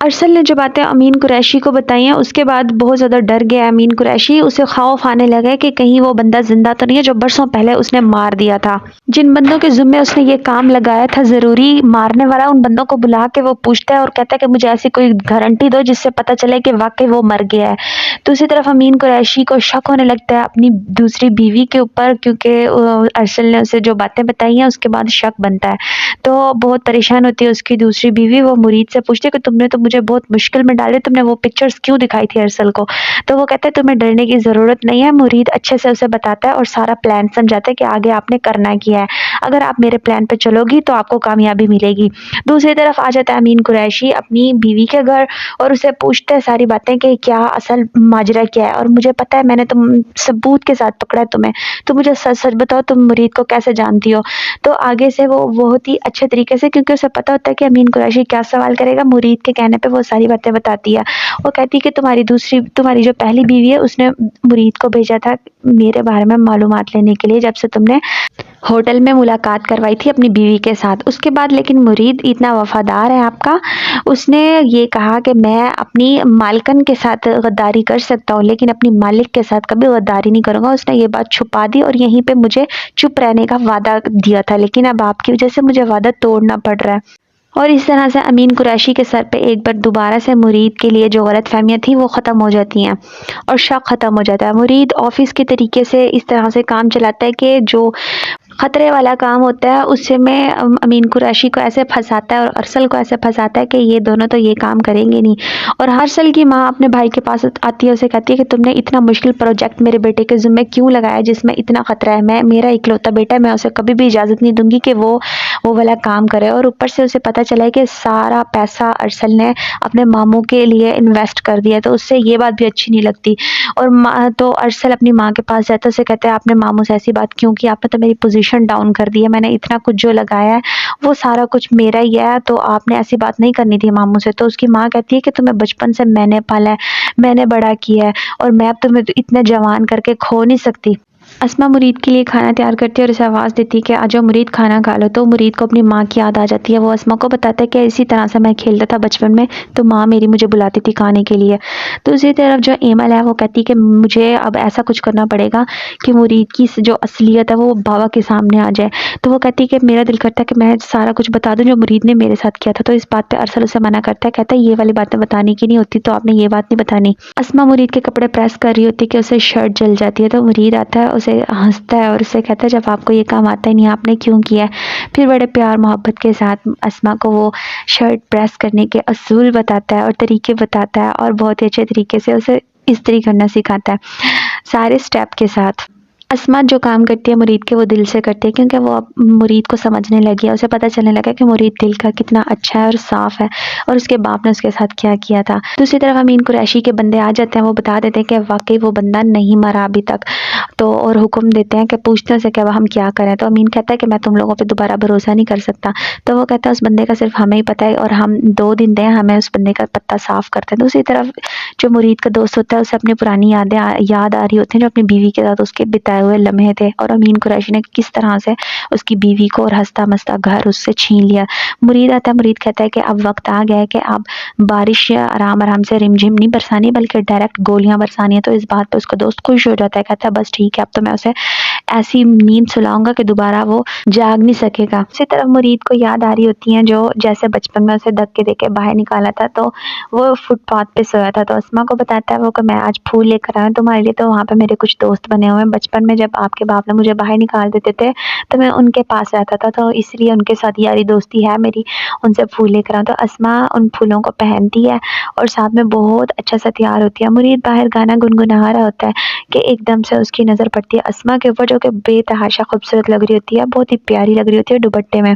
ارسل نے جو باتیں امین قریشی کو بتائی ہیں اس کے بعد بہت زیادہ ڈر گیا ہے امین قریشی. اسے خوف آنے لگا ہے کہ کہیں وہ بندہ زندہ تو نہیں ہے جو برسوں پہلے اس نے مار دیا تھا. جن بندوں کے ذمے اس نے یہ کام لگایا تھا ضروری مارنے والا, ان بندوں کو بلا کے وہ پوچھتا ہے اور کہتا ہے کہ مجھے ایسی کوئی گارنٹی دو جس سے پتہ چلے کہ واقعی وہ مر گیا ہے. دوسری طرف امین قریشی کو شک ہونے لگتا ہے اپنی دوسری بیوی کے اوپر, کیونکہ ارسل نے اسے جو باتیں بتائی ہیں اس کے بعد شک بنتا ہے. تو بہت پریشان ہوتی ہے اس کی دوسری بیوی. وہ مرید سے پوچھتی ہے کہ تم نے تو مجھے بہت مشکل میں ڈالے, تم نے وہ پکچرز کیوں دکھائی تھی ارسل کو؟ تو وہ کہتا ہے تمہیں ڈرنے کی ضرورت نہیں ہے. مرید اچھے سے اسے بتاتا ہے اور سارا پلان سمجھاتا ہے کہ آگے آپ نے کرنا کیا ہے, اگر آپ میرے پلان پہ چلو گی تو آپ کو کامیابی ملے گی. دوسری طرف آ جاتا ہے امین قریشی اپنی بیوی کے گھر اور اسے پوچھتا ہے ساری باتیں کہ کیا اصل ماجرا کیا ہے, اور مجھے پتا ہے میں نے تم ثبوت کے ساتھ پکڑا ہے تمہیں, تو مجھے سچ سچ بتاؤ تم مرید کو کیسے جانتی ہو. تو آگے سے وہ بہت ہی اچھے طریقے سے, کیونکہ اسے پتا ہوتا ہے کہ امین قریشی کیا سوال کرے گا, مرید کے کہنے پہ وہ ساری باتیں بتاتی ہے. وہ کہتی ہے کہ تمہاری جو پہلی بیوی ہے اس نے مرید کو بھیجا تھا میرے بارے میں معلومات لینے کے لیے جب سے تم نے ہوٹل میں ملاقات کروائی تھی اپنی بیوی کے ساتھ. اس کے بعد لیکن مرید اتنا وفادار ہے آپ کا, اس نے یہ کہا کہ میں اپنی مالکن کے ساتھ غداری کر سکتا ہوں لیکن اپنی مالک کے ساتھ کبھی غداری نہیں کروں گا. اس نے یہ بات چھپا دی اور یہیں پہ مجھے چپ رہنے کا وعدہ دیا تھا, لیکن اب آپ کی وجہ سے مجھے وعدہ توڑنا پڑ رہا ہے. اور اس طرح سے امین قریشی کے سر پہ ایک بار دوبارہ سے مرید کے لیے جو غلط فہمیاں تھیں وہ ختم ہو جاتی ہیں اور شک ختم ہو جاتا ہے. مرید آفس کے طریقے سے اس طرح سے کام چلاتا ہے کہ جو خطرے والا کام ہوتا ہے اس سے میں امین قریشی کو ایسے پھنساتا ہے اور ارسل کو ایسے پھنساتا ہے کہ یہ دونوں تو یہ کام کریں گے نہیں. اور ارسل کی ماں اپنے بھائی کے پاس آتی ہے, اسے کہتی ہے کہ تم نے اتنا مشکل پروجیکٹ میرے بیٹے کے ذمہ کیوں لگایا جس میں اتنا خطرہ ہے, میرا اکلوتا بیٹا ہے, میں اسے کبھی بھی اجازت نہیں دوں گی کہ وہ والا کام کرے. اور اوپر سے اسے پتہ چلا ہے کہ سارا پیسہ ارسل نے اپنے ماموں کے لیے انویسٹ کر دیا, تو اس سے یہ بات بھی اچھی نہیں لگتی. اور تو ارسل اپنی ماں کے پاس جاتا ہے, اسے کہتا ہے آپ نے ماموں سے ایسی بات کیوں کی, آپ نے تو میری پوزیشن ڈاؤن کر دی ہے, میں نے اتنا کچھ جو لگایا ہے وہ سارا کچھ میرا ہی ہے, تو آپ نے ایسی بات نہیں کرنی تھی ماموں سے. تو اس کی ماں کہتی ہے کہ تمہیں بچپن سے میں نے پالا ہے, میں نے بڑا کیا ہے, اور میں اب تمہیں اتنے جوان کر کے کھو نہیں سکتی. اسما مرید کے لیے کھانا تیار کرتی ہے اور اسے آواز دیتی ہے کہ آجاؤ مرید کھانا کھا لو. تو مرید کو اپنی ماں کی یاد آ جاتی ہے. وہ اسما کو بتاتا ہے کہ اسی طرح سے میں کھیلتا تھا بچپن میں, تو ماں میری مجھے بلاتی تھی کھانے کے لیے. تو اسی طرف جو ایمل ہے وہ کہتی ہے کہ مجھے اب ایسا کچھ کرنا پڑے گا کہ مرید کی جو اصلیت ہے وہ بابا کے سامنے آ جائے. تو وہ کہتی ہے کہ میرا دل کرتا ہے کہ میں سارا کچھ بتا دوں جو مرید نے میرے ساتھ کیا تھا. تو اس بات پہ ارسل اسے منع کرتا ہے, کہتا ہے یہ والی باتیں بتانے کی نہیں ہوتی, تو آپ نے یہ بات نہیں بتانی. اسما مرید کے کپڑے پریس کر رہی ہوتی ہے کہ اسے شرٹ جل جاتی ہے. تو مرید آتا ہے, اسے ہنستا ہے اور اسے کہتا ہے جب آپ کو یہ کام آتا ہی نہیں آپ نے کیوں کیا ہے. پھر بڑے پیار محبت کے ساتھ اسما کو وہ شرٹ پریس کرنے کے اصول بتاتا ہے اور طریقے بتاتا ہے, اور بہت ہی اچھے طریقے سے اسے استری کرنا سکھاتا ہے سارے سٹیپ کے ساتھ. اسما جو کام کرتی ہے مرید کے وہ دل سے کرتی ہے, کیونکہ وہ اب مرید کو سمجھنے لگی ہے, اسے پتہ چلنے لگا کہ مرید دل کا کتنا اچھا ہے اور صاف ہے, اور اس کے باپ نے اس کے ساتھ کیا کیا تھا. دوسری طرف امین قریشی کے بندے آ جاتے ہیں, وہ بتا دیتے ہیں کہ واقعی وہ بندہ نہیں مرا ابھی تک, تو اور حکم دیتے ہیں کہ پوچھتے ہیں سے کہ ہم کیا کریں. تو امین کہتا ہے کہ میں تم لوگوں پہ دوبارہ بھروسہ نہیں کر سکتا. تو وہ کہتا ہے اس بندے کا صرف ہمیں ہی پتہ ہے, اور ہم 2 دن دیں ہمیں اس بندے کا پتہ صاف کرتے ہیں. دوسری طرف جو مرید کا دوست ہوتا ہے اسے اپنی پرانی یادیں یاد آ رہی ہوتی ہیں جو اپنی بیوی کے ساتھ اس کے بتائے ہوئے لمحے تھے, اور امین قریشی نے کس طرح سے اس کی بیوی کو اور ہنستا مستا گھر اس سے چھین لیا. مرید آتا ہے, مرید کہتا ہے کہ اب وقت آ گیا ہے کہ اب بارش آرام آرام سے رم جھم نہیں برسانی بلکہ ڈائریکٹ گولیاں برسانی ہے. تو اس بات پہ اس کا دوست خوش ہو جاتا ہے, کہتا ہے بس ٹھیک ہے اب تو میں اسے ایسی نیند سلاؤں گا کہ دوبارہ وہ جاگ نہیں سکے گا. اسی طرح مرید کو یاد آ رہی ہوتی ہیں جو جیسے بچپن میں اسے دھکے دے کے باہر نکالا تھا, تو وہ فٹ پاتھ پہ سویا تھا. تو اسما کو بتاتا ہے وہ کہ میں آج پھول لے کر آیا تمہارے لیے, تو وہاں پہ میرے کچھ دوست بنے ہوئے ہیں. بچپن میں جب آپ کے باپ نے مجھے باہر نکال دیتے تھے تو میں ان کے پاس رہتا تھا, تو اس لیے ان کے ساتھ یاری دوستی ہے میری, ان سے پھول لے کر آؤں. تو اسما ان پھولوں کو پہنتی ہے اور ساتھ میں بہت اچھا سا تیار ہوتی ہے. مرید باہر گانا گنگنا رہا ہوتا ہے کہ ایک دم سے اس کی نظر پڑتی ہے اسما کے اوپر جو کہ بے تحاشا خوبصورت لگ رہی ہوتی ہے, بہت ہی پیاری لگ رہی ہوتی ہے دوپٹے میں.